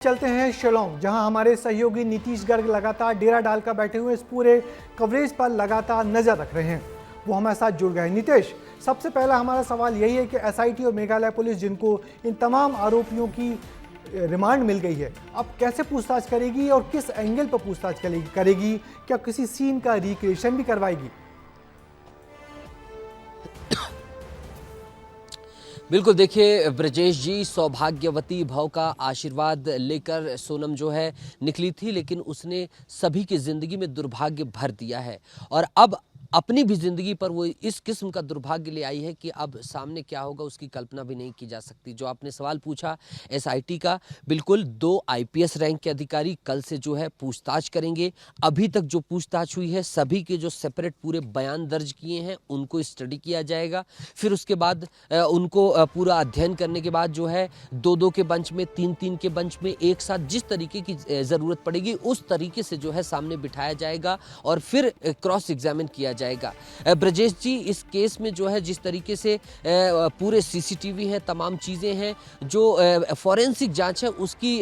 चलते हैं शिलोंग, जहां हमारे सहयोगी नीतीश गर्ग लगातार डेरा डालकर बैठे हुए इस पूरे कवरेज पर लगातार नजर रख रहे हैं। वो हमारे साथ जुड़ गए। नीतीश, सबसे पहला हमारा सवाल यही है कि एसआईटी और मेघालय पुलिस, जिनको इन तमाम आरोपियों की रिमांड मिल गई है, अब कैसे पूछताछ करेगी और किस एंगल पर पूछताछ करेगी? क्या किसी सीन का रिक्रिएशन भी करवाएगी? बिल्कुल, देखिए ब्रजेश जी, सौभाग्यवती भव का आशीर्वाद लेकर सोनम जो है निकली थी, लेकिन उसने सभी की ज़िंदगी में दुर्भाग्य भर दिया है और अब अपनी भी ज़िंदगी पर वो इस किस्म का दुर्भाग्य ले आई है कि अब सामने क्या होगा उसकी कल्पना भी नहीं की जा सकती। जो आपने सवाल पूछा एसआईटी का, बिल्कुल 2 आईपीएस रैंक के अधिकारी कल से जो है पूछताछ करेंगे। अभी तक जो पूछताछ हुई है, सभी के जो सेपरेट पूरे बयान दर्ज किए हैं उनको स्टडी किया जाएगा। फिर उसके बाद उनको पूरा अध्ययन करने के बाद जो है 2-2 के बंच में, 3-3 के बंच में एक साथ जिस तरीके की ज़रूरत पड़ेगी उस तरीके से जो है सामने बिठाया जाएगा और फिर क्रॉस एग्जामिन किया जाएगा। ब्रजेश जी, इस केस में जो है जिस तरीके से पूरे सीसीटीवी हैं, तमाम चीज़ें हैं, जो फॉरेंसिक जांच है उसकी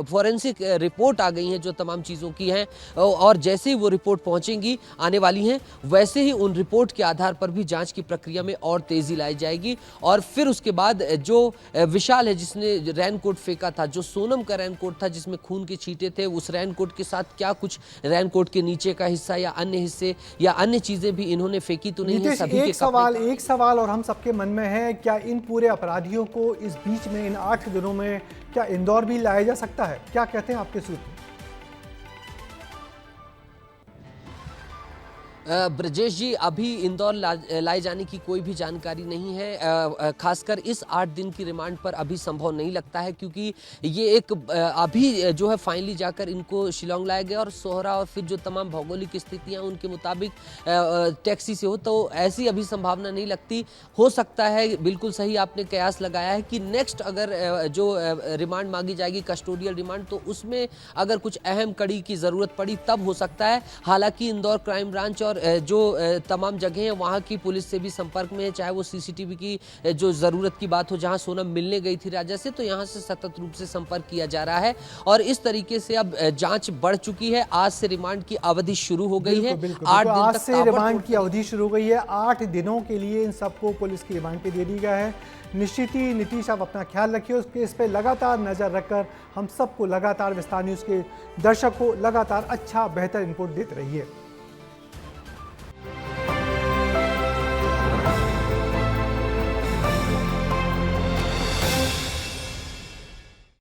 फॉरेंसिक रिपोर्ट आ गई हैं जो तमाम चीज़ों की हैं, और जैसे ही वो रिपोर्ट पहुंचेंगी, आने वाली हैं, वैसे ही उन रिपोर्ट के आधार पर भी जांच की प्रक्रिया में और तेज़ी लाई जाएगी। और फिर उसके बाद जो विशाल है जिसने रेनकोट फेंका था, जो सोनम का रेनकोट था जिसमें खून के छींटे थे, उस रेनकोट के साथ क्या कुछ रेनकोट के नीचे का हिस्सा या अन्य हिस्से या अन्य चीजें भी इन्होंने फेंकी तो नहीं है? सभी एक सवाल और हम सबके मन में है, क्या इन पूरे अपराधियों को इस बीच में, इन 8 दिनों में, क्या इंदौर भी लाया जा सकता है? क्या कहते हैं आपके सूत्र? ब्रजेश जी, अभी इंदौर लाए जाने की कोई भी जानकारी नहीं है। खासकर इस 8 दिन की रिमांड पर अभी संभव नहीं लगता है, क्योंकि ये एक अभी जो है फाइनली जाकर इनको शिलोंग लाया गया और सोहरा और फिर जो तमाम भौगोलिक स्थितियां उनके मुताबिक टैक्सी से हो, तो ऐसी अभी संभावना नहीं लगती। हो सकता है, बिल्कुल सही आपने कयास लगाया है कि नेक्स्ट अगर जो रिमांड मांगी जाएगी, कस्टोडियल रिमांड, तो उसमें अगर कुछ अहम कड़ी की ज़रूरत पड़ी तब हो सकता है। हालांकि इंदौर क्राइम ब्रांच और जो तमाम जगह हैं वहाँ की पुलिस से भी संपर्क में है, चाहे वो सीसीटीवी की जो ज़रूरत की बात हो, जहाँ सोनम मिलने गई थी राजा से, तो यहाँ से सतत रूप से संपर्क किया जा रहा है और इस तरीके से अब जांच बढ़ चुकी है। आज से रिमांड की अवधि शुरू हो गई है। 8 दिन आज तक से रिमांड की अवधि शुरू हो गई है। 8 दिनों के लिए इन सबको पुलिस की रिमांड पे दे दी गया है। निश्चित ही नीतीश, आप अपना ख्याल रखिए, उसके इस पे लगातार नजर रखकर हम सबको लगातार, विस्तार न्यूज़ के दर्शक को लगातार अच्छा बेहतर इनपुट देते रहिए।